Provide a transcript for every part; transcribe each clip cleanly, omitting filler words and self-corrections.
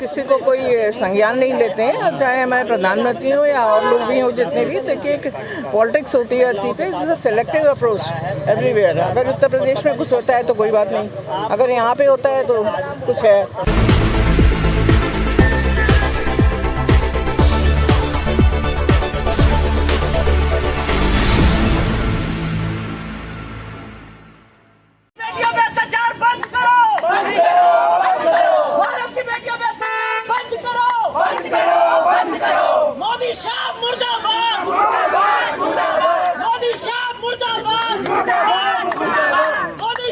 किसी को कोई संज्ञान नहीं लेते हैं, चाहे हमारे प्रधानमंत्री हो या और लोग भी हों, जितने भी। देखिए, एक पॉलिटिक्स होती है अच्छी पे, इज सेलेक्टिव अप्रोच एवरीवेयर। अगर उत्तर प्रदेश में कुछ होता है तो कोई बात नहीं, अगर यहाँ पे होता है तो कुछ है।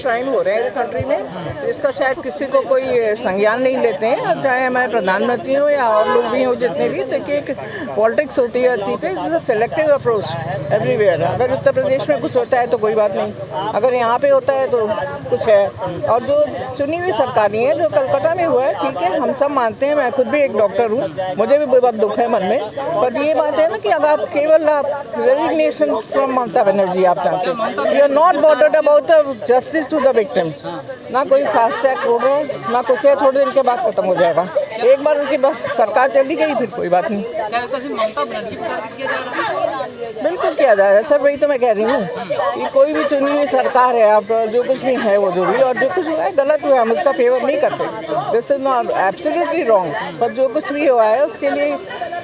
क्राइम हो रहे हैं इस कंट्री में, इसका शायद किसी को कोई संज्ञान नहीं लेते हैं, चाहे हमारे प्रधानमंत्री हो या और लोग भी हों, जितने भी। देखिए, एक पॉलिटिक्स होती है अच्छी पे, इज सेलेक्टिव अप्रोच एवरीवेयर। अगर उत्तर प्रदेश में कुछ होता है तो कोई बात नहीं, अगर यहाँ पे होता है तो कुछ है। और जो चुनी हुई सरकारें हैं, जो कलकत्ता में हुआ है, ठीक है, हम सब मानते हैं। मैं खुद भी एक डॉक्टर हूँ, मुझे भी बहुत दुख है मन में। पर ये बात है ना कि अगर आप केवल रेजिग्नेशन फ्रॉम ममता बनर्जी आप चाहते हैं, you are not bordered about the justice to the victim. ना कोई फास्ट ट्रैक होगा, ना कुछ है, थोड़े दिन के बाद खत्म हो जाएगा। एक बार उनकी सरकार चली गई, फिर कोई बात नहीं। बिल्कुल किया जा रहा है सर, वही तो मैं कह रही हूँ कि कोई भी चुनी हुई सरकार है, आप जो कुछ भी है वो जो भी, और जो कुछ हुआ है गलत हुआ है, हम उसका फेवर नहीं करते। This is not absolutely wrong. पर जो कुछ भी हुआ है उसके लिए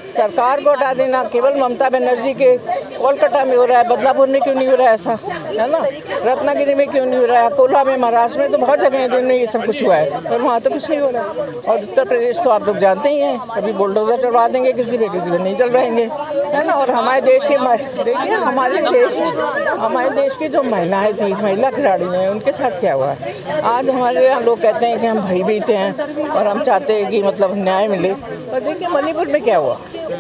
सरकार को हटा देना, केवल ममता बनर्जी के कोलकाता में हो रहा है, बदलापुर में क्यों नहीं हो रहा है ऐसा, है ना, रत्नागिरी में क्यों नहीं हो रहा है, अकोला में, महाराष्ट्र में तो बहुत जगह हैं जिनमें ये सब कुछ हुआ है, पर वहाँ तो कुछ नहीं हो रहा है। और उत्तर प्रदेश तो आप लोग जानते ही हैं, कभी बुलडोजर चढ़वा देंगे किसी पे नहीं चल रहेंगे, है ना। और हमारे देश के, देखिए हमारे देश की जो महिलाएं थी, महिला खिलाड़ी हैं, उनके साथ क्या हुआ है। आज हमारे यहाँ लोग कहते हैं कि हम भयभीत हैं और हम चाहते हैं कि मतलब न्याय मिले। और देखिए मणिपुर में क्या हुआ,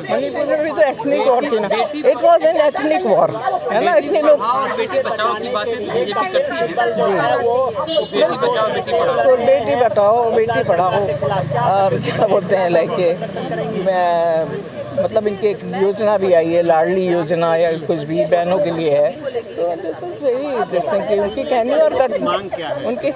मणिपुर में भी तो एथनिक वॉर थी ना, it was an ethnic war, है ना। इतने लोग बेटी बचाओ की बातें बीजेपी करती है जी, बेटी बचाओ बेटी पढ़ाओ, और क्या बोलते हैं लाइक मतलब इनकी एक योजना भी आई है, लाडली योजना या कुछ भी बहनों के लिए है। तो दिस इज वेरी जैसे कि उनकी कहनी और उनके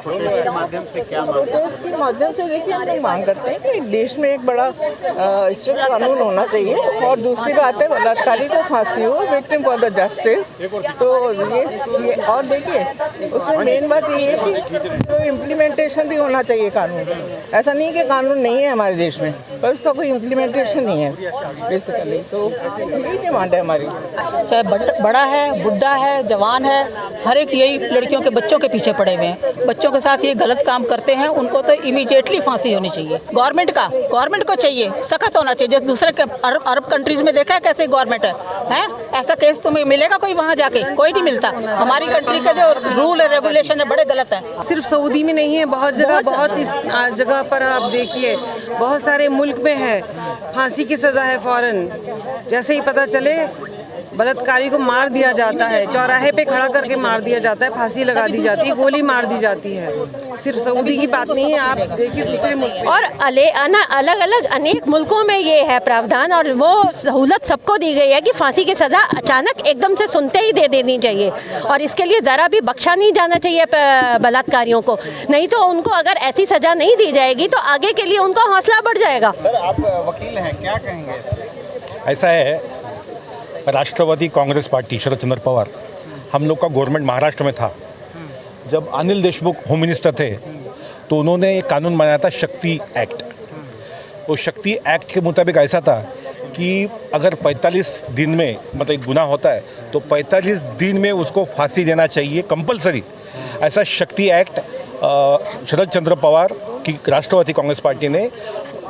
माध्यम से क्या प्रोटेस्ट के माध्यम से देखिए हम लोग मांग करते हैं कि देश में एक बड़ा स्ट्रिक्ट कानून होना चाहिए। और दूसरी बात है, बलात्कारी को फांसी हो, विक्टिम फॉर द जस्टिस। तो ये और देखिए उसमें मेन बात ये है कि तो इम्प्लीमेंटेशन भी होना चाहिए कानून। ऐसा नहीं कि कानून नहीं है हमारे देश में, पर उसका कोई इम्प्लीमेंटेशन नहीं है बेसिकली। तो यही डिमांड है हमारी। चाहे बड़ा है, बुढ़ा है, जवान है, हर एक यही लड़कियों के बच्चों के पीछे पड़े हुए हैं। बच्चों के साथ ये गलत काम करते हैं, उनको तो इमीडिएटली फांसी होनी चाहिए। गवर्नमेंट को चाहिए, सख्त होना चाहिए। जैसे दूसरे अरब कंट्रीज में देखा है कैसे गवर्नमेंट है? ऐसा केस तुम्हें मिलेगा कोई वहाँ जाके? कोई नहीं मिलता। हमारी कंट्री का जो रूल है, रेगुलेशन है, बड़े गलत है। सिर्फ सऊदी में नहीं है, बहुत इस जगह पर आप देखिए, बहुत सारे मुल्क में है। फांसी की सज़ा है फौरन, जैसे ही पता चले बलात्कारी को मार दिया जाता है, चौराहे पे खड़ा करके मार दिया जाता है, फांसी लगा दी जाती है, गोली मार दी जाती है। सिर्फ सऊदी की बात नहीं है, आप देखिए दूसरे मुल्क और अलग अलग अनेक मुल्कों में ये है प्रावधान, और वो सहूलत सबको दी गई है कि फांसी की सज़ा अचानक एकदम से सुनते ही दे देनी चाहिए। और इसके लिए ज़रा भी बख्शा नहीं जाना चाहिए बलात्कारियों को, नहीं तो उनको अगर ऐसी सज़ा नहीं दी जाएगी तो आगे के लिए उनका हौसला बढ़ जाएगा। सर आप वकील हैं, क्या कहेंगे? ऐसा है, राष्ट्रवादी कांग्रेस पार्टी शरद चंद्र पवार, हम लोग का गवर्नमेंट महाराष्ट्र में था, जब अनिल देशमुख होम मिनिस्टर थे तो उन्होंने एक कानून बनाया था, शक्ति एक्ट। वो शक्ति एक्ट के मुताबिक ऐसा था कि अगर 45 दिन में मतलब एक गुनाह होता है तो 45 दिन में उसको फांसी देना चाहिए कंपलसरी। ऐसा शक्ति एक्ट शरद चंद्र पवार की राष्ट्रवादी कांग्रेस पार्टी ने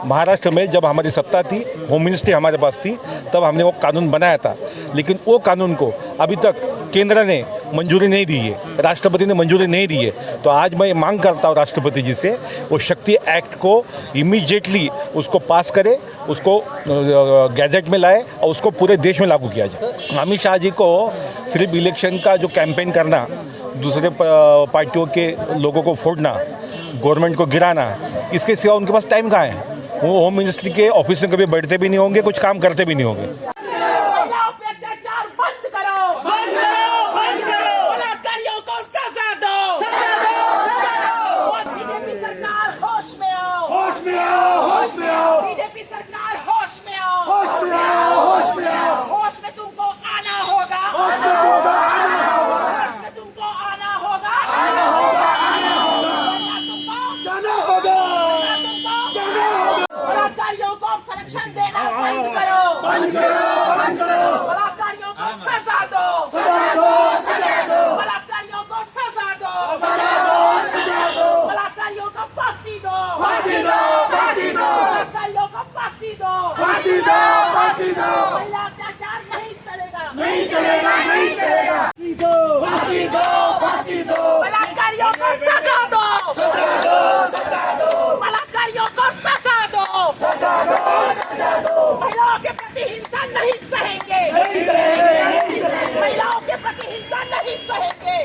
महाराष्ट्र में, जब हमारी सत्ता थी, होम मिनिस्ट्री हमारे पास थी, तब हमने वो कानून बनाया था। लेकिन वो कानून को अभी तक केंद्र ने मंजूरी नहीं दी है, राष्ट्रपति ने मंजूरी नहीं दी है। तो आज मैं मांग करता हूँ राष्ट्रपति जी से, वो शक्ति एक्ट को इमीडिएटली उसको पास करे, उसको गैजेट में लाए और उसको पूरे देश में लागू किया जाए। अमित शाह जी को सिर्फ इलेक्शन का जो कैंपेन करना, दूसरे पार्टियों के लोगों को फोड़ना, गवर्नमेंट को गिराना, इसके सिवा उनके पास टाइम कहाँ है? वो होम मिनिस्ट्री के ऑफिस में कभी बैठते भी नहीं होंगे, कुछ काम करते भी नहीं होंगे। होश में आओ, होश में आओ। सहेंगे, महिलाओं के प्रति हिंसा नहीं सहेंगे।